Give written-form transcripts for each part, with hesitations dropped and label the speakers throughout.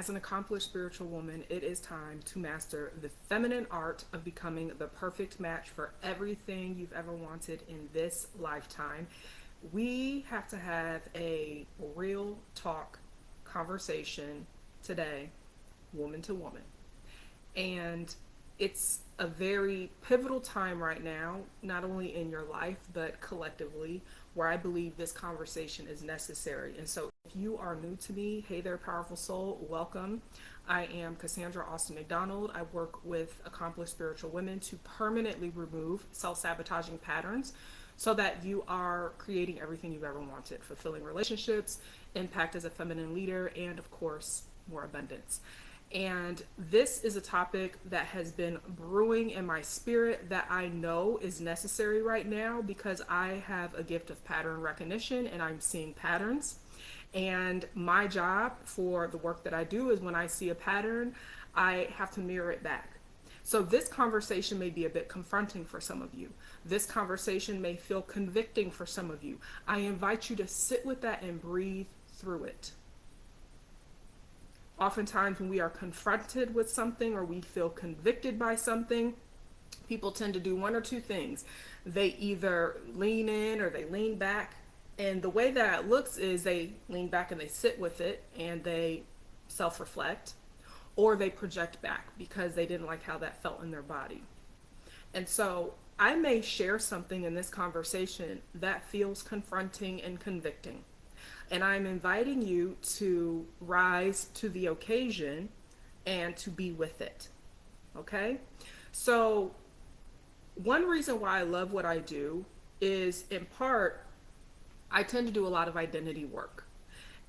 Speaker 1: As an accomplished spiritual woman, it is time to master the feminine art of becoming the perfect match for everything you've ever wanted in this lifetime. We have to have a real talk conversation today, woman to woman. And it's a very pivotal time right now, not only in your life, but collectively, where I believe this conversation is necessary. And so, if you are new to me, hey there, powerful soul, welcome. I am Cassandra Austin McDonald. I work with accomplished spiritual women to permanently remove self-sabotaging patterns so that you are creating everything you've ever wanted, fulfilling relationships, impact as a feminine leader, and of course, more abundance. And this is a topic that has been brewing in my spirit that I know is necessary right now because I have a gift of pattern recognition and I'm seeing patterns. And my job for the work that I do is when I see a pattern, I have to mirror it back. So this conversation may be a bit confronting for some of you. This conversation may feel convicting for some of you. I invite you to sit with that and breathe through it. Oftentimes when we are confronted with something or we feel convicted by something, people tend to do one or two things. They either lean in or they lean back. And the way that it looks is they lean back and they sit with it and they self-reflect, or they project back because they didn't like how that felt in their body. And so I may share something in this conversation that feels confronting and convicting. And I'm inviting you to rise to the occasion and to be with it. Okay? So, one reason why I love what I do is in part, I tend to do a lot of identity work.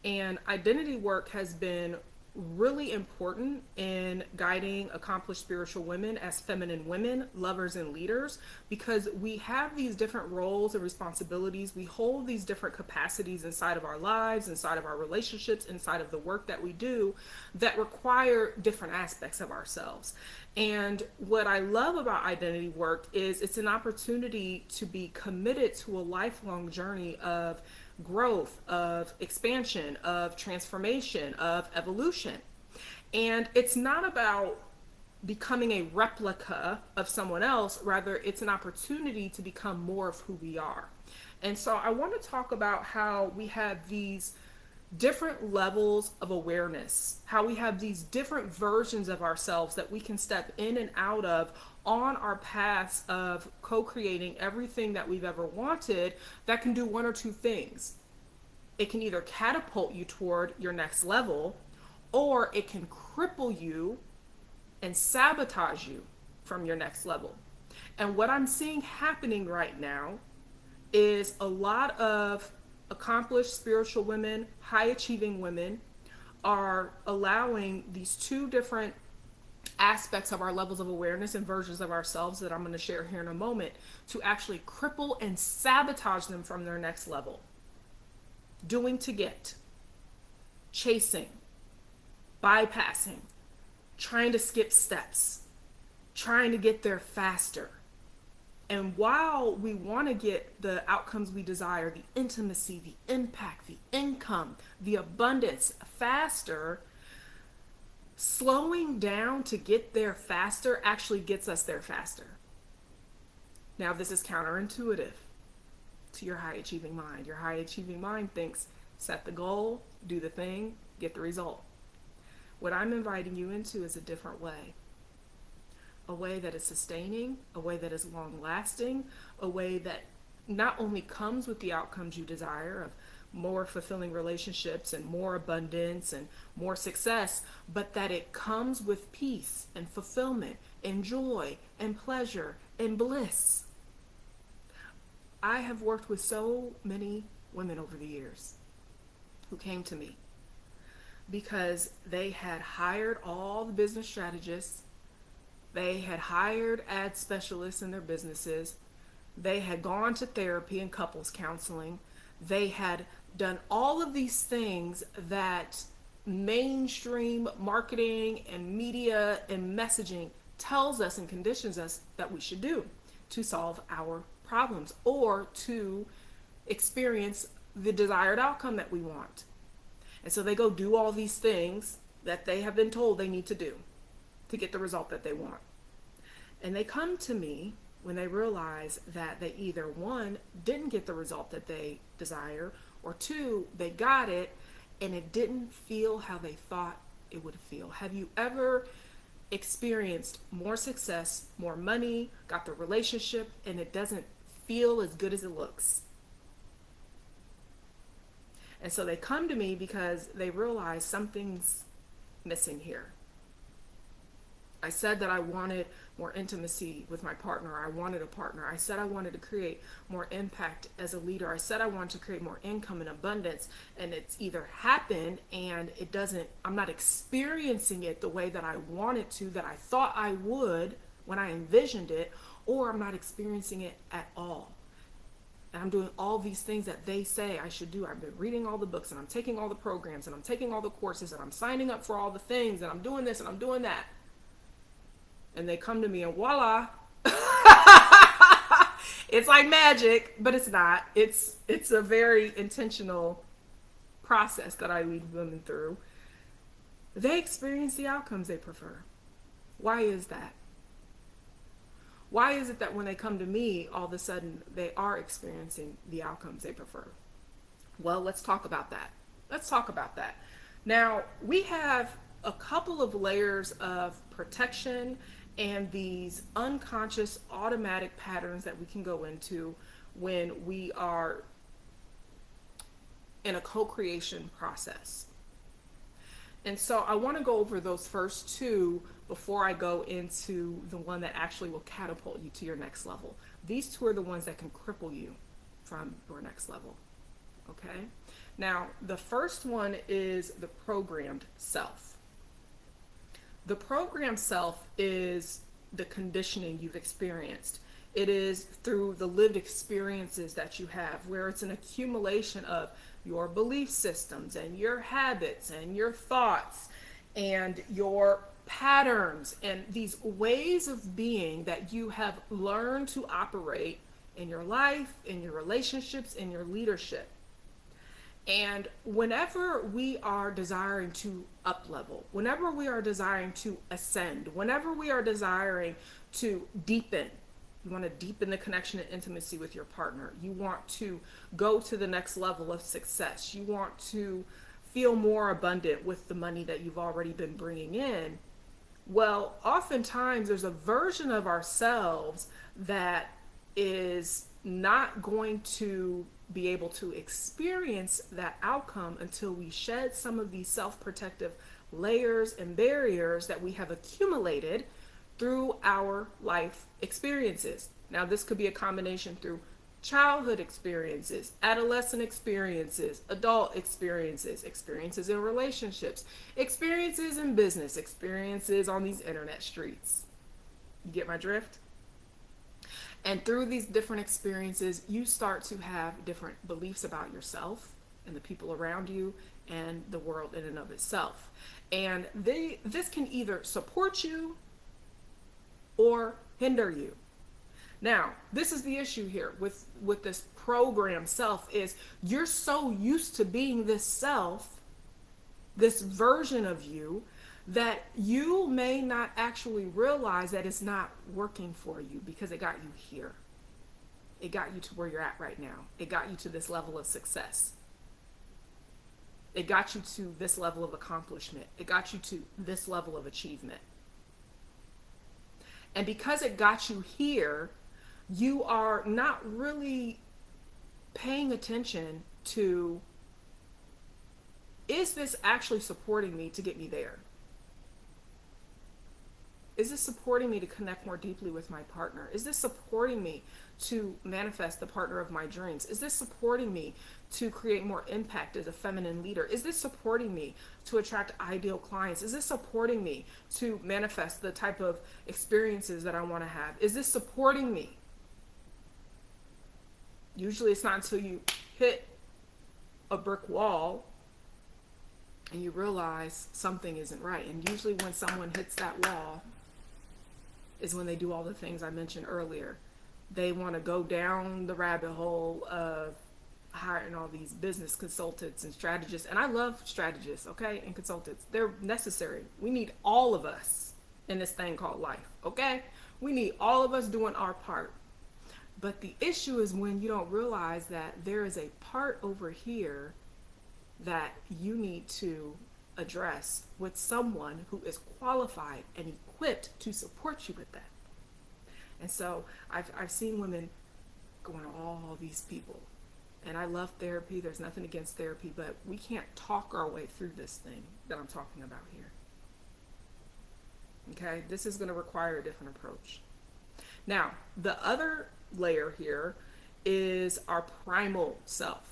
Speaker 1: And identity work has been really important in guiding accomplished spiritual women as feminine women, lovers and leaders, because we have these different roles and responsibilities. We hold these different capacities inside of our lives, inside of our relationships, inside of the work that we do that require different aspects of ourselves. And what I love about identity work is it's an opportunity to be committed to a lifelong journey of growth, of expansion, of transformation, of evolution. And it's not about becoming a replica of someone else, rather it's an opportunity to become more of who we are. And so I want to talk about how we have these different levels of awareness, how we have these different versions of ourselves that we can step in and out of on our paths of co-creating everything that we've ever wanted that can do one or two things. It can either catapult you toward your next level, or it can cripple you and sabotage you from your next level. And what I'm seeing happening right now is a lot of accomplished spiritual women, high achieving women are allowing these two different aspects of our levels of awareness and versions of ourselves that I'm going to share here in a moment to actually cripple and sabotage them from their next level. Doing to get, chasing, bypassing, trying to skip steps, trying to get there faster. And while we want to get the outcomes we desire, the intimacy, the impact, the income, the abundance faster, slowing down to get there faster actually gets us there faster. Now, this is counterintuitive to your high achieving mind. Your high achieving mind thinks, set the goal, do the thing, get the result. What I'm inviting you into is a different way. A way that is sustaining, a way that is long lasting, a way that not only comes with the outcomes you desire of more fulfilling relationships and more abundance and more success, but that it comes with peace and fulfillment and joy and pleasure and bliss. I have worked with so many women over the years who came to me because they had hired all the business strategists. They had hired ad specialists in their businesses. They had gone to therapy and couples counseling. They had done all of these things that mainstream marketing and media and messaging tells us and conditions us that we should do to solve our problems or to experience the desired outcome that we want. And so they go do all these things that they have been told they need to do to get the result that they want. And they come to me when they realize that they either, one, didn't get the result that they desire, or two, they got it and it didn't feel how they thought it would feel. Have you ever experienced more success, more money, got the relationship, and it doesn't feel as good as it looks? And so they come to me because they realize something's missing here. I said that I wanted more intimacy with my partner. I wanted a partner. I said I wanted to create more impact as a leader. I said I wanted to create more income and abundance, and it's either happened and I'm not experiencing it the way that I wanted to, that I thought I would when I envisioned it, or I'm not experiencing it at all. And I'm doing all these things that they say I should do. I've been reading all the books, and I'm taking all the programs, and I'm taking all the courses, and I'm signing up for all the things, and I'm doing this and I'm doing that. And they come to me and voila, it's like magic, but it's not. It's a very intentional process that I lead women through. They experience the outcomes they prefer. Why is that? Why is it that when they come to me, all of a sudden they are experiencing the outcomes they prefer? Well, let's talk about that. Now, we have a couple of layers of protection and these unconscious automatic patterns that we can go into when we are in a co-creation process. And so I want to go over those first two before I go into the one that actually will catapult you to your next level. These two are the ones that can cripple you from your next level. Okay? Now, the first one is the programmed self. The programmed self is the conditioning you've experienced. It is through the lived experiences that you have, where it's an accumulation of your belief systems and your habits and your thoughts and your patterns and these ways of being that you have learned to operate in your life, in your relationships, in your leadership. And whenever we are desiring to up-level, whenever we are desiring to ascend, whenever we are desiring to deepen, you want to deepen the connection and intimacy with your partner. You want to go to the next level of success. You want to feel more abundant with the money that you've already been bringing in. Well, oftentimes there's a version of ourselves that is not going to be able to experience that outcome until we shed some of these self-protective layers and barriers that we have accumulated through our life experiences. Now, this could be a combination through childhood experiences, adolescent experiences, adult experiences, experiences in relationships, experiences in business, experiences on these internet streets. You get my drift? And through these different experiences, you start to have different beliefs about yourself and the people around you and the world in and of itself. And this can either support you or hinder you. Now, this is the issue here with this program self is you're so used to being this self, this version of you, that you may not actually realize that it's not working for you because it got you here. It got you to where you're at right now. It got you to this level of success. It got you to this level of accomplishment. It got you to this level of achievement. And because it got you here, you are not really paying attention to, is this actually supporting me to get me there? Is this supporting me to connect more deeply with my partner? Is this supporting me to manifest the partner of my dreams? Is this supporting me to create more impact as a feminine leader? Is this supporting me to attract ideal clients? Is this supporting me to manifest the type of experiences that I want to have? Is this supporting me? Usually it's not until you hit a brick wall and you realize something isn't right. And usually when someone hits that wall is when they do all the things I mentioned earlier. They want to go down the rabbit hole of hiring all these business consultants and strategists, and I love strategists, okay, and consultants. They're necessary. We need all of us in this thing called life, okay? We need all of us doing our part. But the issue is when you don't realize that there is a part over here that you need to address with someone who is qualified and equipped to support you with that. And so I've seen women going to all these people. And I love therapy. There's nothing against therapy, but we can't talk our way through this thing that I'm talking about here. Okay? This is going to require a different approach. Now, the other layer here is our primal self.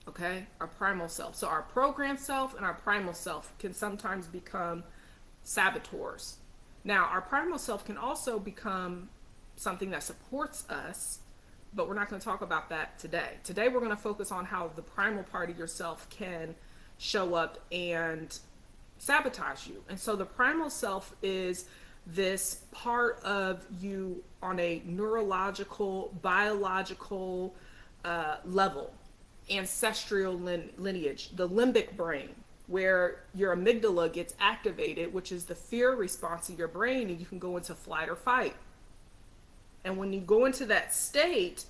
Speaker 1: Okay? Our primal self. So our programmed self and our primal self can sometimes become saboteurs. Now, our primal self can also become something that supports us, but we're not going to talk about that today. Today, we're going to focus on how the primal part of yourself can show up and sabotage you. And so the primal self is this part of you on a neurological, biological level, ancestral lineage, the limbic brain, where your amygdala gets activated, which is the fear response of your brain, and you can go into flight or fight. And when you go into that state,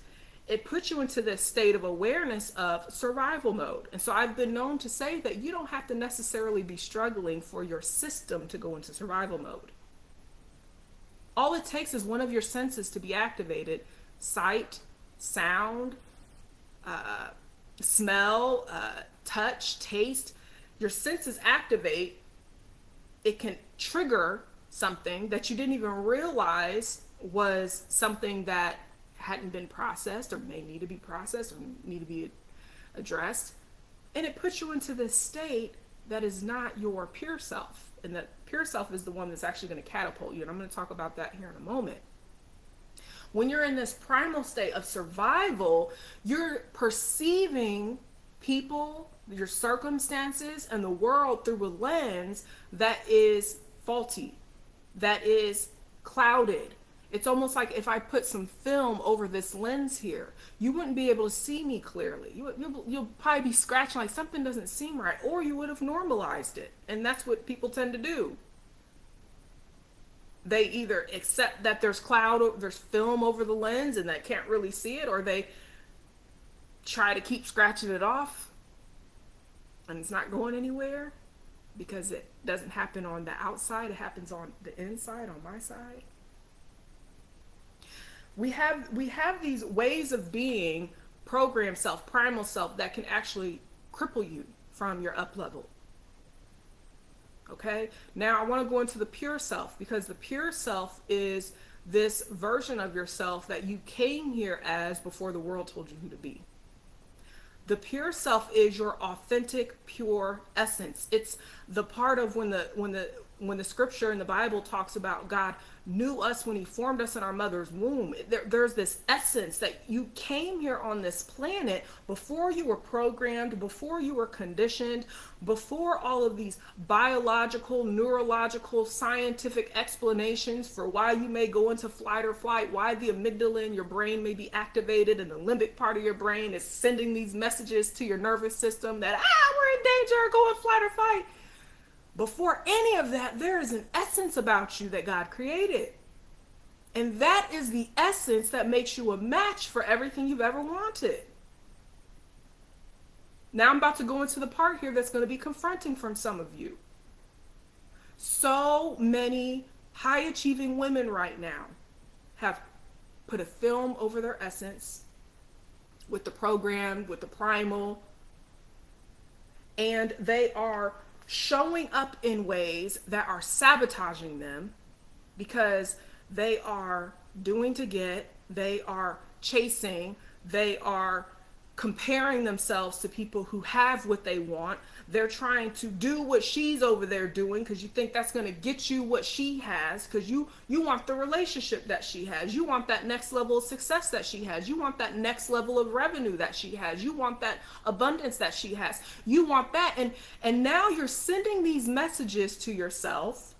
Speaker 1: it puts you into this state of awareness of survival mode. And so I've been known to say that you don't have to necessarily be struggling for your system to go into survival mode. All it takes is one of your senses to be activated: sight, sound, smell, touch, taste. Your senses activate. It can trigger something that you didn't even realize was something that hadn't been processed or may need to be processed or need to be addressed. And it puts you into this state that is not your pure self. And that pure self is the one that's actually going to catapult you. And I'm going to talk about that here in a moment. When you're in this primal state of survival, you're perceiving people, your circumstances, and the world through a lens that is faulty, that is clouded. It's almost like if I put some film over this lens here, you wouldn't be able to see me clearly. You'll probably be scratching like something doesn't seem right, or you would have normalized it. And that's what people tend to do. They either accept that there's film over the lens and that can't really see it, or they try to keep scratching it off and it's not going anywhere because it doesn't happen on the outside, it happens on the inside, on my side. We have these ways of being, programmed self, primal self, that can actually cripple you from your up level. Okay, now I want to go into the pure self, because the pure self is this version of yourself that you came here as before the world told you who to be. The pure self is your authentic, pure essence. It's the part of when the scripture in the Bible talks about God knew us when he formed us in our mother's womb. There's this essence that you came here on this planet before you were programmed, before you were conditioned, before all of these biological, neurological, scientific explanations for why you may go into flight or flight, why the amygdala in your brain may be activated and the limbic part of your brain is sending these messages to your nervous system that, we're in danger, go in flight or fight. Before any of that, there is an essence about you that God created. And that is the essence that makes you a match for everything you've ever wanted. Now I'm about to go into the part here that's going to be confronting from some of you. So many high-achieving women right now have put a film over their essence with the program, with the primal, and they are showing up in ways that are sabotaging them because they are doing to get, they are chasing, they are comparing themselves to people who have what they want. They're trying to do what she's over there doing because you think that's going to get you what she has, because you want the relationship that she has. You want that next level of success that she has. You want that next level of revenue that she has. You want that abundance that she has. You want that. And now you're sending these messages to yourself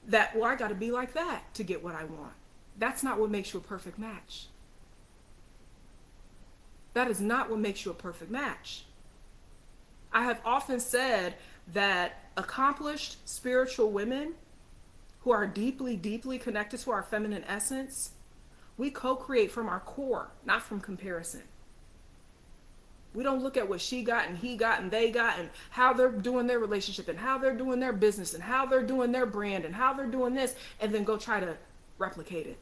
Speaker 1: that, well, I got to be like that to get what I want. That's not what makes you a perfect match. That is not what makes you a perfect match. I have often said that accomplished spiritual women who are deeply, deeply connected to our feminine essence, we co-create from our core, not from comparison. We don't look at what she got and he got and they got and how they're doing their relationship and how they're doing their business and how they're doing their brand and how they're doing this, and then go try to replicate it.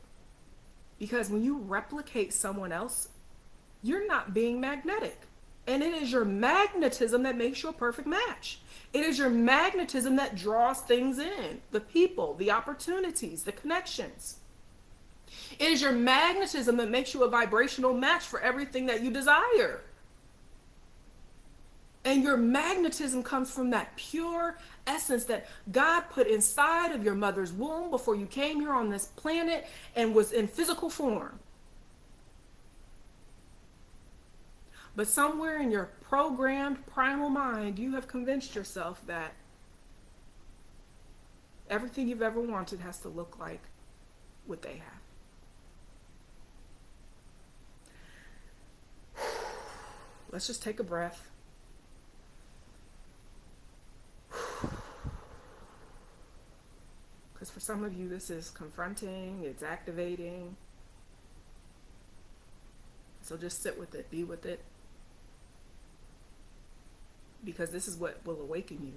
Speaker 1: Because when you replicate someone else, you're not being magnetic. And it is your magnetism that makes you a perfect match. It is your magnetism that draws things in, the people, the opportunities, the connections. It is your magnetism that makes you a vibrational match for everything that you desire. And your magnetism comes from that pure essence that God put inside of your mother's womb before you came here on this planet and was in physical form. But somewhere in your programmed primal mind, you have convinced yourself that everything you've ever wanted has to look like what they have. Let's just take a breath. Because for some of you, this is confronting, it's activating. So just sit with it, be with it. Because this is what will awaken you.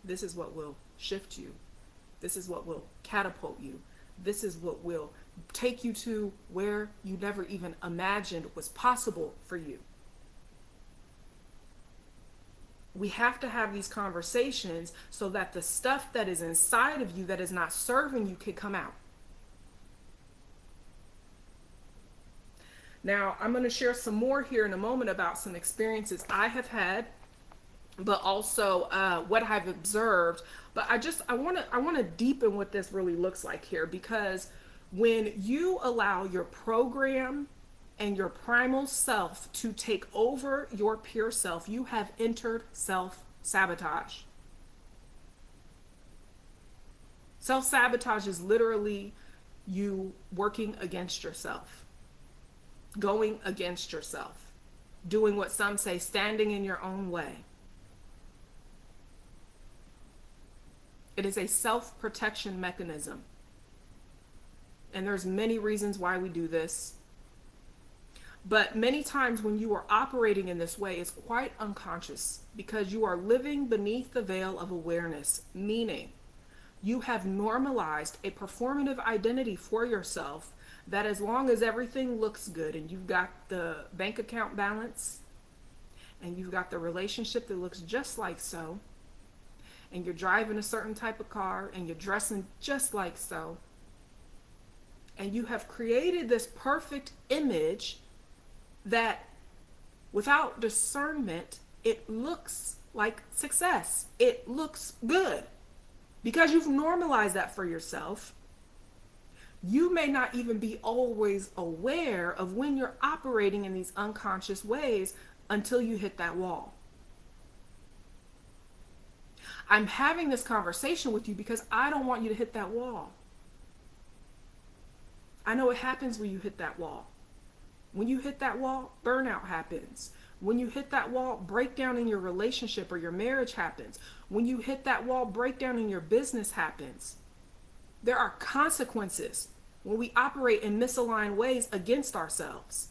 Speaker 1: This is what will shift you. This is what will catapult you. This is what will take you to where you never even imagined was possible for you. We have to have these conversations so that the stuff that is inside of you that is not serving you can come out. Now, I'm going to share some more here in a moment about some experiences I have had, but also what I've observed. But I want to deepen what this really looks like here, because when you allow your program and your primal self to take over your pure self, you have entered self-sabotage. Self-sabotage is literally you working against yourself, going against yourself, doing what some say, standing in your own way. It is a self-protection mechanism. And there's many reasons why we do this. But many times when you are operating in this way, it's quite unconscious because you are living beneath the veil of awareness, meaning you have normalized a performative identity for yourself that as long as everything looks good and you've got the bank account balance and you've got the relationship that looks just like so, and you're driving a certain type of car and you're dressing just like so, and you have created this perfect image that without discernment, it looks like success. It looks good. Because you've normalized that for yourself, you may not even be always aware of when you're operating in these unconscious ways until you hit that wall. I'm having this conversation with you because I don't want you to hit that wall. I know it happens when you hit that wall. When you hit that wall, burnout happens. When you hit that wall, breakdown in your relationship or your marriage happens. When you hit that wall, breakdown in your business happens. There are consequences when we operate in misaligned ways against ourselves.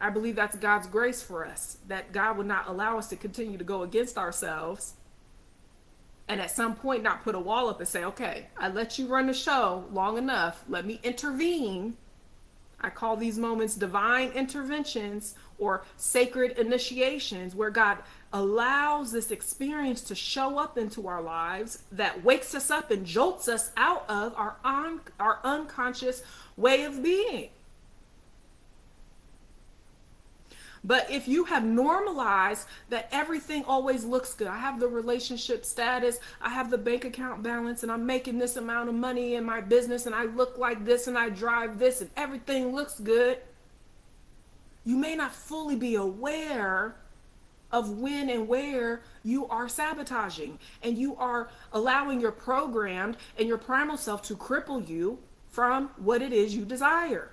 Speaker 1: I believe that's God's grace for us, that God would not allow us to continue to go against ourselves and at some point not put a wall up and say, okay, I let you run the show long enough. Let me intervene. I call these moments divine interventions or sacred initiations, where God allows this experience to show up into our lives that wakes us up and jolts us out of our unconscious way of being. But if you have normalized that everything always looks good, I have the relationship status, I have the bank account balance, and I'm making this amount of money in my business, and I look like this, and I drive this, and everything looks good, you may not fully be aware of when and where you are sabotaging, and you are allowing your programmed and your primal self to cripple you from what it is you desire.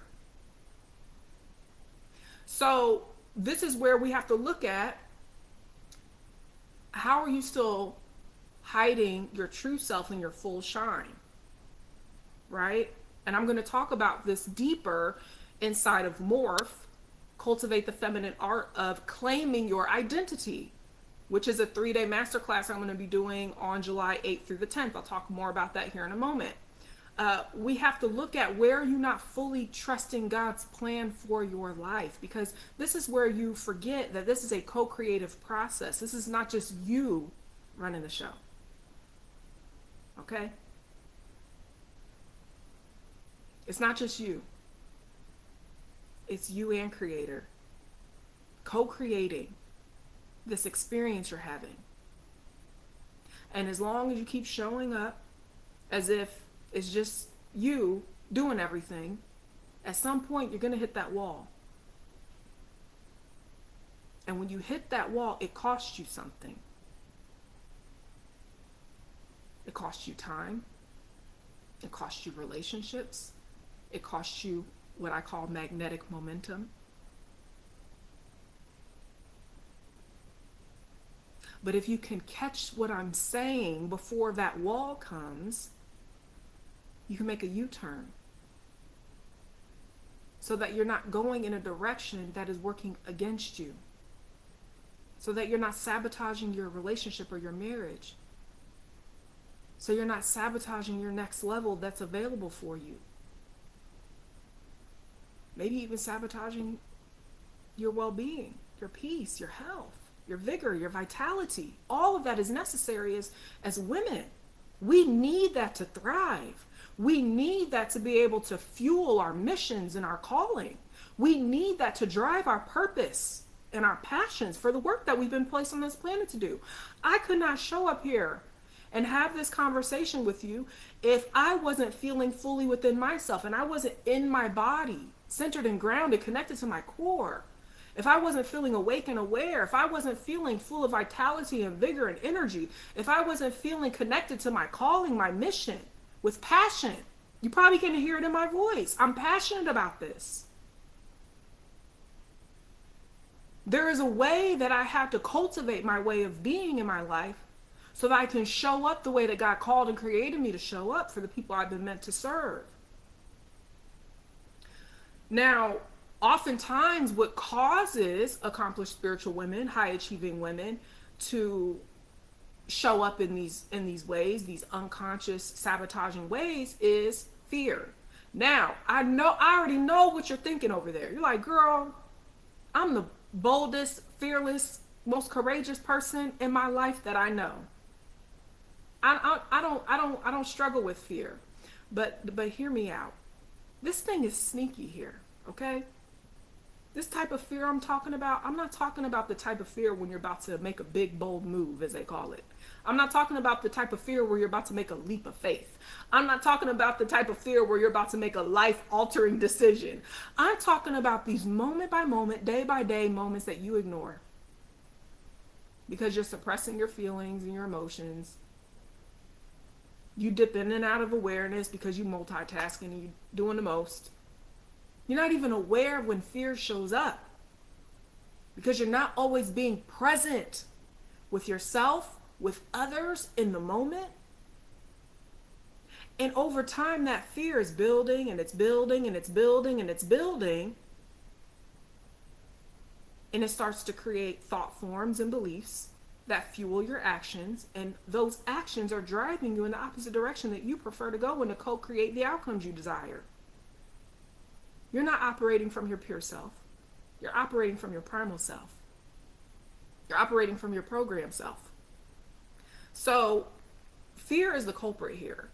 Speaker 1: So this is where we have to look at, how are you still hiding your true self and your full shine, right? And I'm going to talk about this deeper inside of MORPH, Cultivate the Feminine Art of Claiming Your Identity, which is a 3-day masterclass I'm going to be doing on July 8th through the 10th. I'll talk more about that here in a moment. We have to look at where you're not fully trusting God's plan for your life, because this is where you forget that this is a co-creative process. This is not just you running the show. Okay? It's not just you. It's you and Creator co-creating this experience you're having. And as long as you keep showing up as if it's just you doing everything, at some point you're going to hit that wall. And when you hit that wall, it costs you something. It costs you time. It costs you relationships. It costs you what I call magnetic momentum. But if you can catch what I'm saying before that wall comes, you can make a U-turn so that you're not going in a direction that is working against you, so that you're not sabotaging your relationship or your marriage, so you're not sabotaging your next level that's available for you, maybe even sabotaging your well-being, your peace, your health, your vigor, your vitality. All of that is necessary as women. We need that to thrive. We need that to be able to fuel our missions and our calling. We need that to drive our purpose and our passions for the work that we've been placed on this planet to do. I could not show up here and have this conversation with you if I wasn't feeling fully within myself and I wasn't in my body, centered and grounded, connected to my core. If I wasn't feeling awake and aware, if I wasn't feeling full of vitality and vigor and energy, if I wasn't feeling connected to my calling, my mission, with passion. You probably can hear it in my voice. I'm passionate about this. There is a way that I have to cultivate my way of being in my life so that I can show up the way that God called and created me to show up for the people I've been meant to serve. Now, oftentimes what causes accomplished spiritual women, high achieving women, to show up in these ways, these unconscious sabotaging ways, is fear. Now, I already know what you're thinking over there. You're like, girl, I'm the boldest, fearless, most courageous person in my life that I know. I don't struggle with fear. But hear me out. This thing is sneaky here, okay? This type of fear I'm talking about, I'm not talking about the type of fear when you're about to make a big, bold move, as they call it. I'm not talking about the type of fear where you're about to make a leap of faith. I'm not talking about the type of fear where you're about to make a life-altering decision. I'm talking about these moment-by-moment, day-by-day moments that you ignore because you're suppressing your feelings and your emotions. You dip in and out of awareness because you multitasking and you're doing the most. You're not even aware when fear shows up because you're not always being present with yourself, with others in the moment. And over time, that fear is building and it's building and it's building and it's building. And it starts to create thought forms and beliefs that fuel your actions. And those actions are driving you in the opposite direction that you prefer to go and to co-create the outcomes you desire. You're not operating from your pure self. You're operating from your primal self. You're operating from your program self. So fear is the culprit here.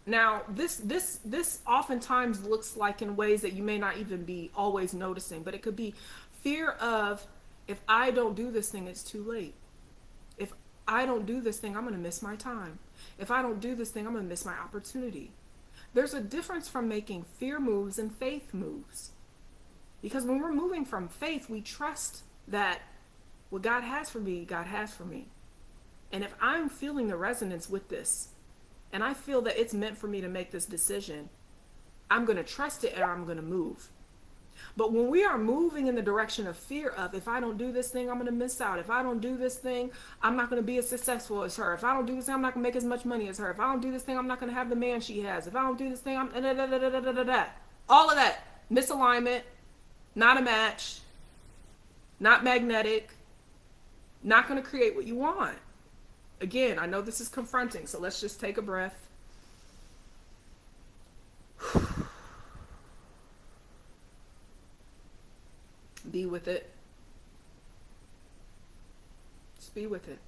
Speaker 1: Now, this oftentimes looks like in ways that you may not even be always noticing, but it could be fear of, if I don't do this thing, it's too late. If I don't do this thing, I'm going to miss my time. If I don't do this thing, I'm going to miss my opportunity. There's a difference from making fear moves and faith moves. Because when we're moving from faith, we trust that what God has for me, God has for me. And if I'm feeling the resonance with this, and I feel that it's meant for me to make this decision, I'm going to trust it and I'm going to move. But when we are moving in the direction of fear of, if I don't do this thing, I'm going to miss out. If I don't do this thing, I'm not going to be as successful as her. If I don't do this thing, I'm not going to make as much money as her. If I don't do this thing, I'm not going to have the man she has. If I don't do this thing, I'm da, da, da, da, da, da, da. All of that. Misalignment, not a match, not magnetic, not going to create what you want. Again, I know this is confronting, so let's just take a breath. Be with it. Just be with it.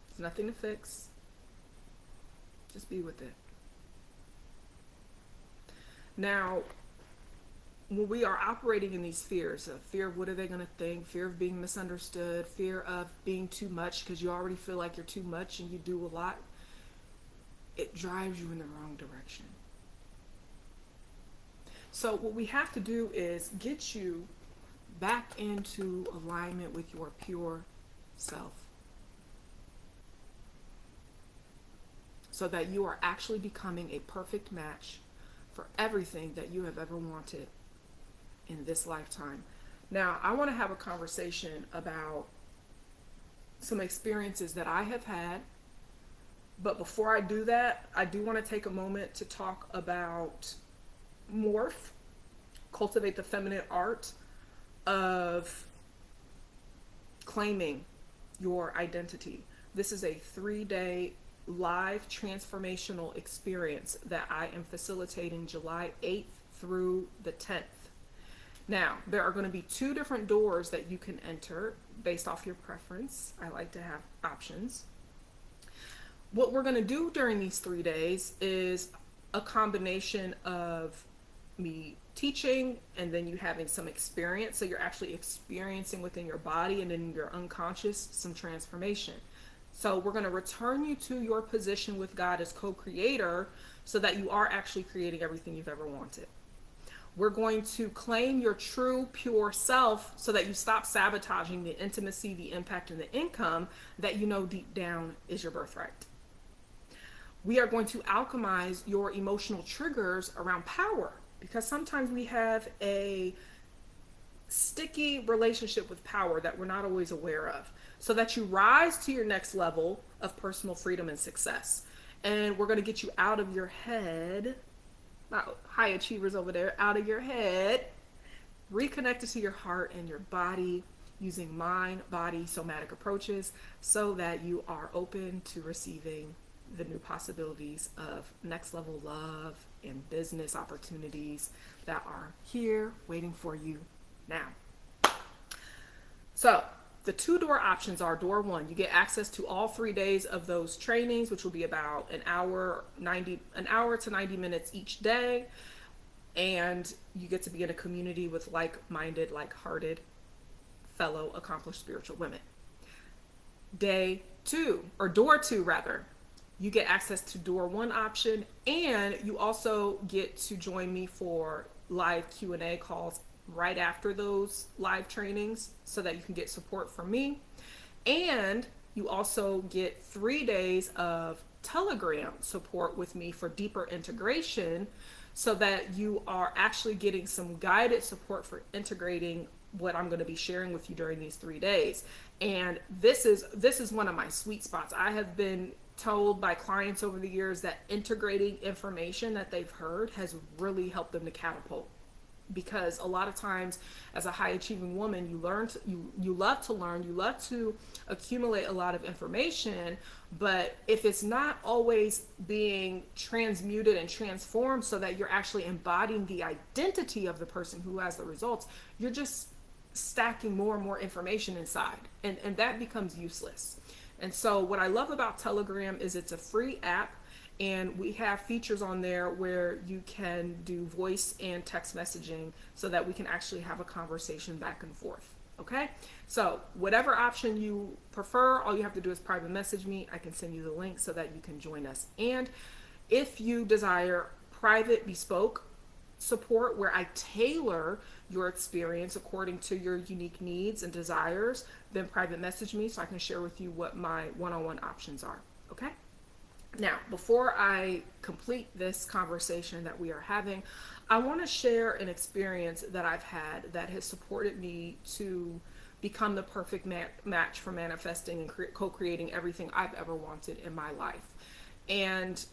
Speaker 1: There's nothing to fix. Just be with it. Now, when we are operating in these fears of fear of what are they going to think, fear of being misunderstood, fear of being too much because you already feel like you're too much and you do a lot, it drives you in the wrong direction. So what we have to do is get you back into alignment with your pure self, so that you are actually becoming a perfect match for everything that you have ever wanted in this lifetime. Now, I want to have a conversation about some experiences that I have had. But before I do that, I do want to take a moment to talk about MORPH, Cultivate the Feminine Art of Claiming Your Identity. This is a 3-day live transformational experience that I am facilitating July 8th through the 10th. Now, there are going to be 2 different doors that you can enter based off your preference. I like to have options. What we're going to do during these 3 days is a combination of me teaching and then you having some experience. So you're actually experiencing within your body and in your unconscious some transformation. So we're going to return you to your position with God as co-creator so that you are actually creating everything you've ever wanted. We're going to claim your true, pure self so that you stop sabotaging the intimacy, the impact, and the income that you know deep down is your birthright. We are going to alchemize your emotional triggers around power, because sometimes we have a sticky relationship with power that we're not always aware of, so that you rise to your next level of personal freedom and success. And we're going to get you out of your head, high achievers over there, out of your head, reconnected to your heart and your body using mind-body-somatic approaches so that you are open to receiving the new possibilities of next level love and business opportunities that are here waiting for you now. So the 2 door options are: door 1, you get access to all 3 days of those trainings, which will be about an hour to 90 minutes each day. And you get to be in a community with like-minded, like-hearted, fellow accomplished spiritual women. Day 2, or door 2 rather, you get access to door 1 option, and you also get to join me for live Q&A calls right after those live trainings so that you can get support from me. And you also get 3 days of Telegram support with me for deeper integration so that you are actually getting some guided support for integrating what I'm going to be sharing with you during these 3 days. And this is one of my sweet spots. I have been told by clients over the years that integrating information that they've heard has really helped them to catapult. Because a lot of times as a high achieving woman, you love to learn, you love to accumulate a lot of information, but if it's not always being transmuted and transformed so that you're actually embodying the identity of the person who has the results, you're just stacking more and more information inside, and that becomes useless. And so what I love about Telegram is it's a free app, and we have features on there where you can do voice and text messaging so that we can actually have a conversation back and forth. Okay? So whatever option you prefer, all you have to do is private message me. I can send you the link so that you can join us. And if you desire private bespoke support where I tailor your experience according to your unique needs and desires, then private message me so I can share with you what my one-on-one options are. Okay? Now, before I complete this conversation that we are having, I want to share an experience that I've had that has supported me to become the perfect match for manifesting and co-creating everything I've ever wanted in my life. And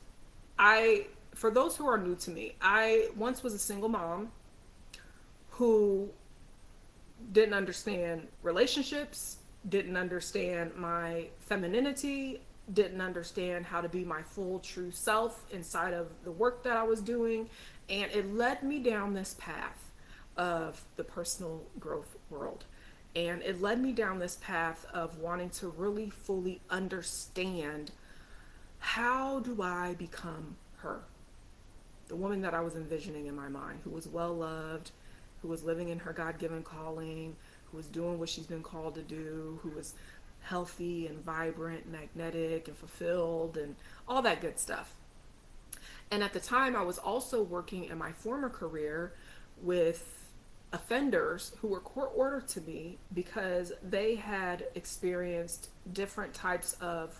Speaker 1: for those who are new to me, I once was a single mom who didn't understand relationships, didn't understand my femininity, didn't understand how to be my full true self inside of the work that I was doing. And it led me down this path of the personal growth world. And it led me down this path of wanting to really fully understand, how do I become her? The woman that I was envisioning in my mind, who was well loved, who was living in her God-given calling, who was doing what she's been called to do, who was healthy and vibrant, magnetic and fulfilled and all that good stuff. And at the time, I was also working in my former career with offenders who were court ordered to me because they had experienced different types of,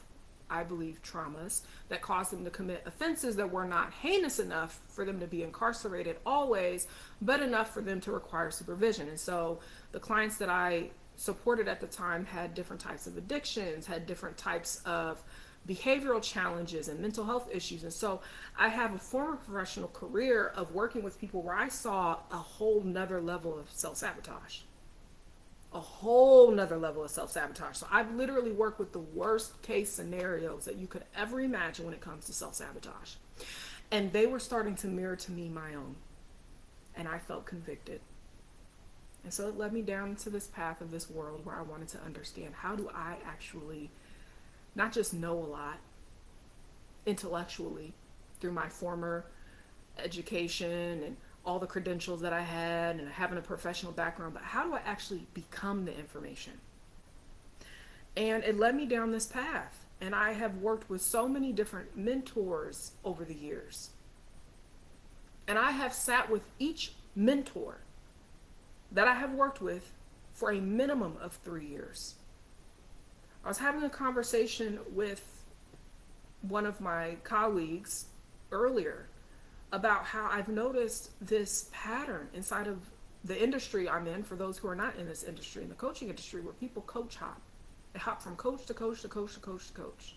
Speaker 1: I believe, traumas that caused them to commit offenses that were not heinous enough for them to be incarcerated always, but enough for them to require supervision. And so the clients that I supported at the time had different types of addictions, had different types of behavioral challenges and mental health issues. And so I have a former professional career of working with people where I saw a whole nother level of self-sabotage. A whole nother level of self-sabotage. So I've literally worked with the worst case scenarios that you could ever imagine when it comes to self-sabotage. And they were starting to mirror to me my own. And I felt convicted. And so it led me down to this path of this world where I wanted to understand, how do I actually not just know a lot intellectually through my former education and all the credentials that I had and having a professional background, but how do I actually become the information? And it led me down this path. And I have worked with so many different mentors over the years. And I have sat with each mentor that I have worked with for a minimum of 3 years. I was having a conversation with one of my colleagues earlier about how I've noticed this pattern inside of the industry I'm in, for those who are not in this industry, in the coaching industry, where people coach hop. They hop from coach to coach to coach to coach to coach.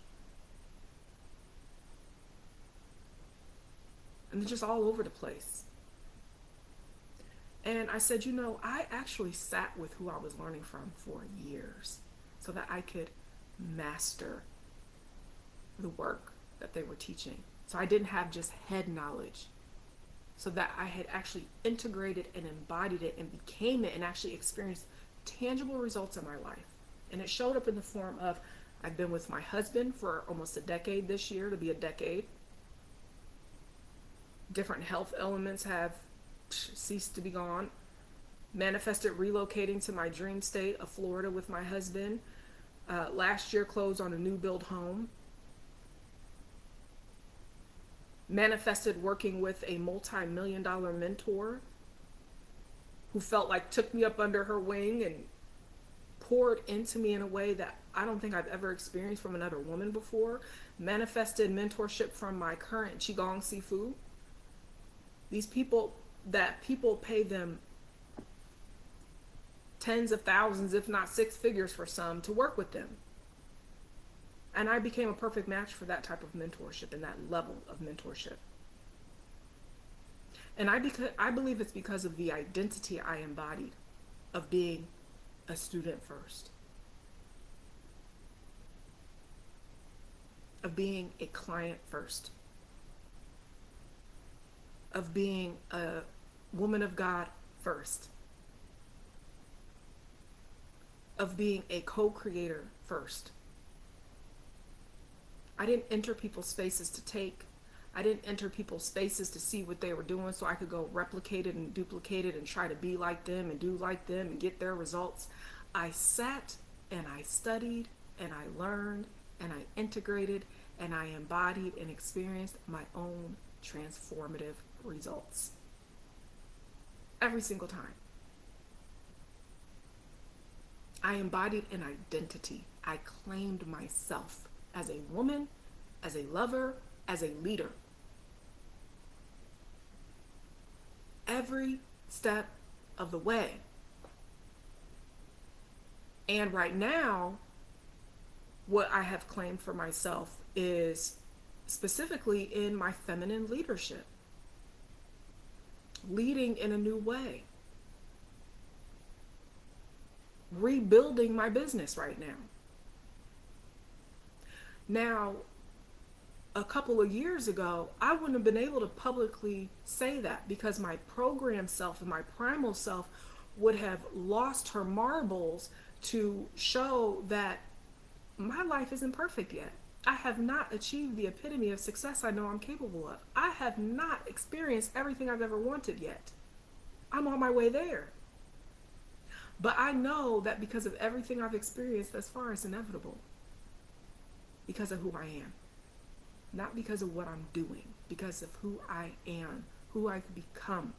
Speaker 1: And they're just all over the place. And I said, I actually sat with who I was learning from for years so that I could master the work that they were teaching. So I didn't have just head knowledge, so that I had actually integrated and embodied it and became it and actually experienced tangible results in my life. And it showed up in the form of, I've been with my husband for almost a decade this year, to be a decade. Different health elements have ceased to be gone. Manifested relocating to my dream state of Florida with my husband. Last year closed on a new build home. Manifested working with a multi-million-dollar mentor who felt like took me up under her wing and poured into me in a way that I don't think I've ever experienced from another woman before. Manifested mentorship from my current Qigong Sifu. These people that people pay them tens of thousands, if not six figures for some, to work with them. And I became a perfect match for that type of mentorship and that level of mentorship. And I believe it's because of the identity I embodied of being a student first, of being a client first, of being a woman of God first, of being a co-creator first. I didn't enter people's spaces to take. I didn't enter people's spaces to see what they were doing so I could go replicate it and duplicate it and try to be like them and do like them and get their results. I sat and I studied and I learned and I integrated and I embodied and experienced my own transformative results. Every single time. I embodied an identity. I claimed myself as a woman, as a lover, as a leader. Every step of the way. And right now, what I have claimed for myself is specifically in my feminine leadership, leading in a new way, rebuilding my business right now. Now, a couple of years ago, I wouldn't have been able to publicly say that because my program self and my primal self would have lost her marbles to show that my life isn't perfect yet. I have not achieved the epitome of success I know I'm capable of. I have not experienced everything I've ever wanted yet. I'm on my way there. But I know that because of everything I've experienced thus far, it's inevitable. Because of who I am. Not because of what I'm doing. Because of who I am. Who I've become.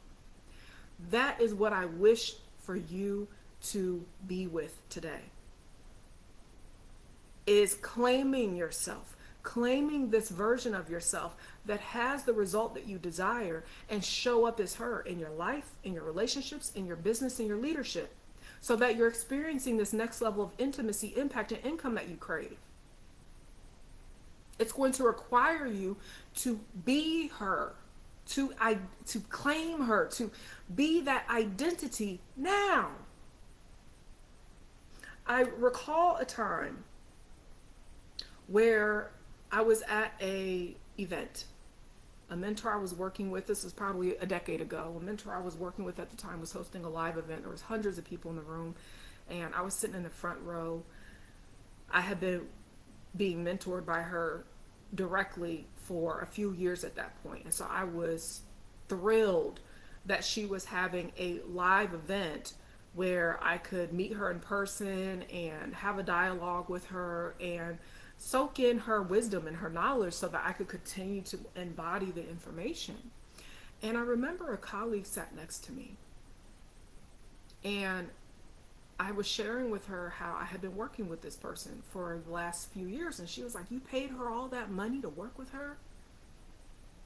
Speaker 1: That is what I wish for you to be with today. Is claiming yourself. Claiming this version of yourself that has the result that you desire and show up as her in your life, in your relationships, in your business, in your leadership. So that you're experiencing this next level of intimacy, impact, and income that you crave. It's going to require you to be her, to claim her, to be that identity now. I recall a time where I was at a event. A mentor I was working with, this was probably a decade ago, a mentor I was working with at the time was hosting a live event. There was hundreds of people in the room, and I was sitting in the front row. I had been being mentored by her directly for a few years at that point. And so I was thrilled that she was having a live event where I could meet her in person and have a dialogue with her and soak in her wisdom and her knowledge so that I could continue to embody the information. And I remember a colleague sat next to me, and I was sharing with her how I had been working with this person for the last few years, and she was like, "You paid her all that money to work with her?"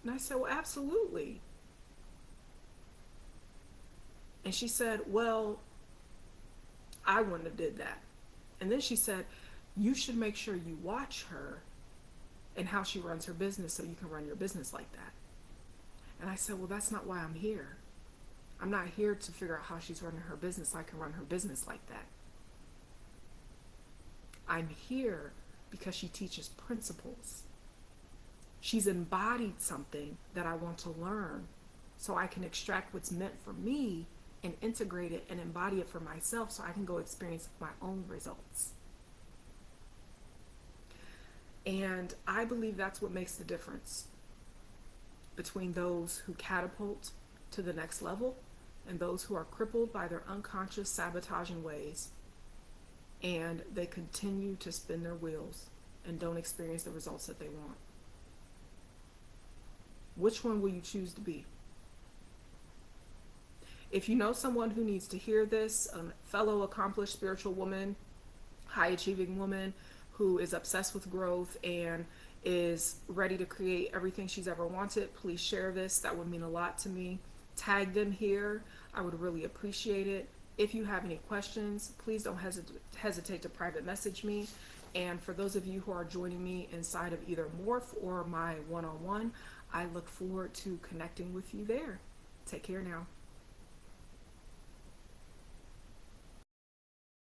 Speaker 1: And I said, "Well, absolutely." And she said, "Well, I wouldn't have did that." And then she said, "You should make sure you watch her and how she runs her business so you can run your business like that." And I said, "Well, that's not why I'm here. I'm not here to figure out how she's running her business so I can run her business like that. I'm here because she teaches principles. She's embodied something that I want to learn so I can extract what's meant for me and integrate it and embody it for myself so I can go experience my own results." And I believe that's what makes the difference between those who catapult to the next level and those who are crippled by their unconscious sabotaging ways, and they continue to spin their wheels and don't experience the results that they want. Which one will you choose to be? If you know someone who needs to hear this, a fellow accomplished spiritual woman, high achieving woman who is obsessed with growth and is ready to create everything she's ever wanted, please share this. That would mean a lot to me. Tag them here. I would really appreciate it. If you have any questions, please don't hesitate to private message me. And for those of you who are joining me inside of either MORPH or my one-on-one, I look forward to connecting with you there. Take care now.